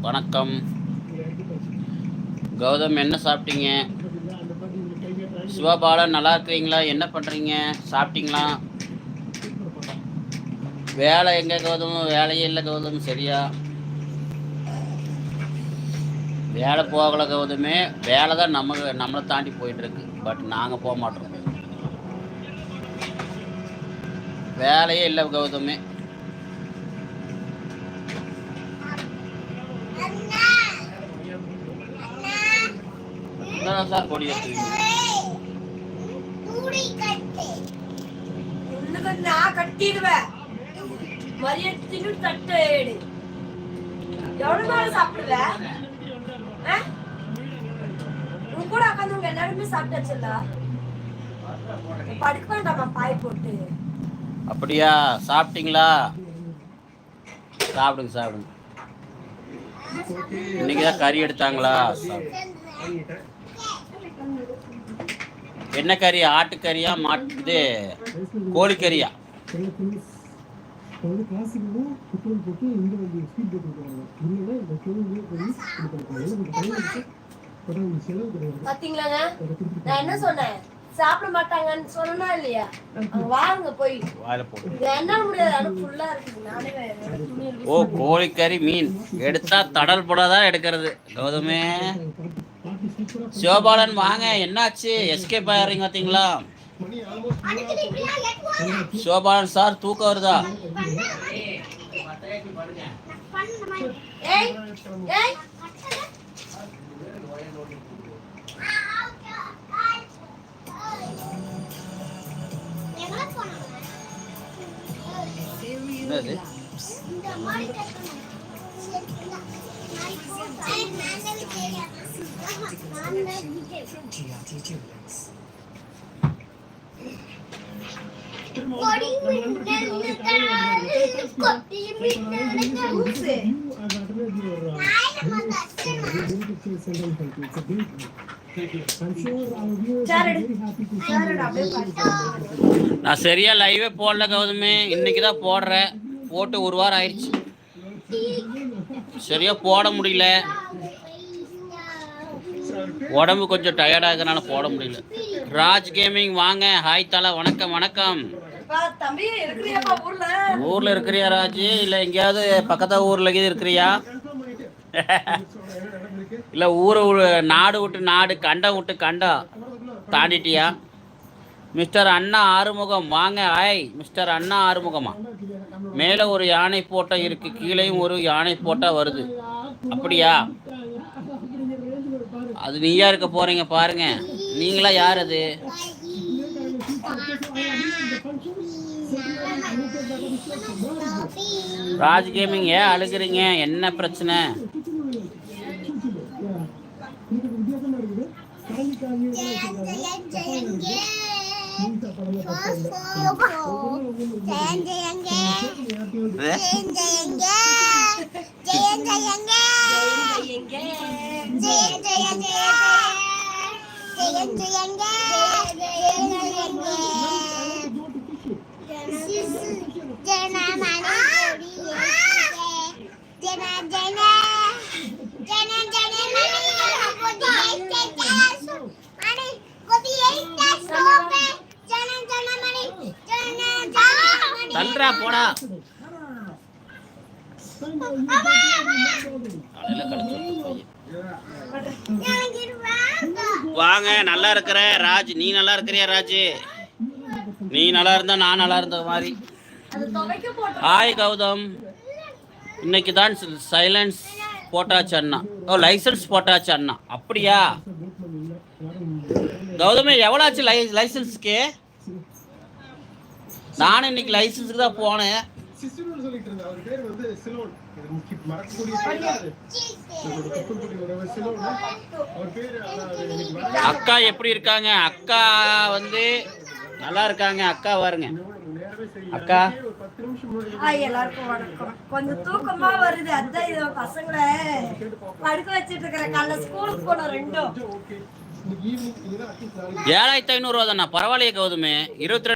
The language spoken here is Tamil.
வணக்கம் கௌதம், என்ன சாப்பிட்டீங்க? சிவபாலன், நல்லா இருக்கிறீங்களா? என்ன பண்ணுறீங்க? சாப்பிட்டீங்களா? வேலை எங்கே கௌதம்? வேலையே இல்லை கௌதம். சரியா வேலை போகலை கௌதமே. வேலை தான் நம்மளை தாண்டி போயிட்டுருக்கு. பட் நாங்கள் போக மாட்டோம். வேலையே இல்லை கௌதமே. சார் கொடி நான் கட்டிடுவேன். மரியாதை தட்டு எவ்வளவு நாள் சாப்பிடுவேன்? உன் கூட உட்காந்து எல்லாருமே சாப்பிட்டாச்சுல்ல. படுக்க வேண்டாமா பாய் போட்டு? அப்படியா? சாப்பிட்டீங்களா? சாப்பிடுங்க சாப்பிடுங்க. இன்னைக்கு தான் கறி எடுத்தாங்களா? என்ன கறி? ஆட்டுக்கறியா மாட்டு கோழிக்கறியா? பாத்தீங்களாங்க, நான் என்ன சொன்னேன்? சாப்பிட மாட்டாங்கன்னு சொன்னா இல்லையா? வாங்க போய் என்ன முடியாது. ஃபுல்லா இருக்கு. ஓ, கோழிக்கறி மீன் எடுத்தா தடல் போடாதான் எடுக்கிறது கௌதமே. சிவபாலன் வாங்க, என்னாச்சு? எஸ்கேப் ஆயிடுறீங்க பார்த்தீங்களா? சிவபாலன் சார், தூக்கம் வருதா? என்னது? நான் சரியா லைவே போடல கௌதமே. இன்னைக்கு தான் போடுறேன். போட்டு ஒரு வாரம் ஆயிடுச்சு. சரியா போட முடியல. உடம்பு கொஞ்சம் டயர்டாக இருக்கிறனால போட முடியல. ராஜ் கேமிங் வாங்க. ஹாய் தலா, வணக்கம் வணக்கம். ஊர்ல இருக்கிறியா ராஜ்? இல்ல எங்கேயாவது பக்கத்தா ஊர்ல இருக்கிறியா? இல்ல ஊரை நாடு விட்டு நாடு, கண்டம் விட்டு கண்டம் தாண்டிட்டியா? மிஸ்டர் அண்ணா ஆறுமுகம் வாங்க. ஹாய் மிஸ்டர் அண்ணா ஆறுமுகமா? மேலே ஒரு யானை போட்டா இருக்கு, கீழேயும் ஒரு யானை போட்டா வருது. அப்படியா? அது நீயா இருக்க போறீங்க பாருங்க. நீங்களா யார் அது? ராஜ் கேமிங், ஏன் அழுகிறீங்க? என்ன பிரச்சனை? தல்றா போடா. வாங்க, நல்லா இருக்கிற ராஜ். நீ நல்லா இருக்கிறியா ராஜ்? நீ நல்லா இருந்தா நான் நல்லா இருந்த மாதிரி. ஹாய் கௌதம், இன்னைக்கு தான் சைலன்ஸ் போட்டாச்சு அண்ணா. ஓ, லைசன்ஸ் போட்டாச்சு அண்ணா. அப்படியா கௌதமே? எவ்வளோ ஆச்சு லைசன்ஸுக்கு? நானும் இன்னைக்கு லைசன்ஸுக்கு தான் போனேன். அக்கா எப்படி இருக்காங்க? அக்கா வந்து நல்லா இருக்காங்க. அக்கா பாருங்க. அக்கா எல்லாருக்கும் வணக்கம். கொஞ்சம் தூக்கமா வருது, அதான் இத பசங்களை படுக்க வச்சிட்டு இருக்கிற. காலைல ஸ்கூலுக்கு போன ரெண்டும் 7500 தானா? பரவாயில்லையே கௌதமே. 22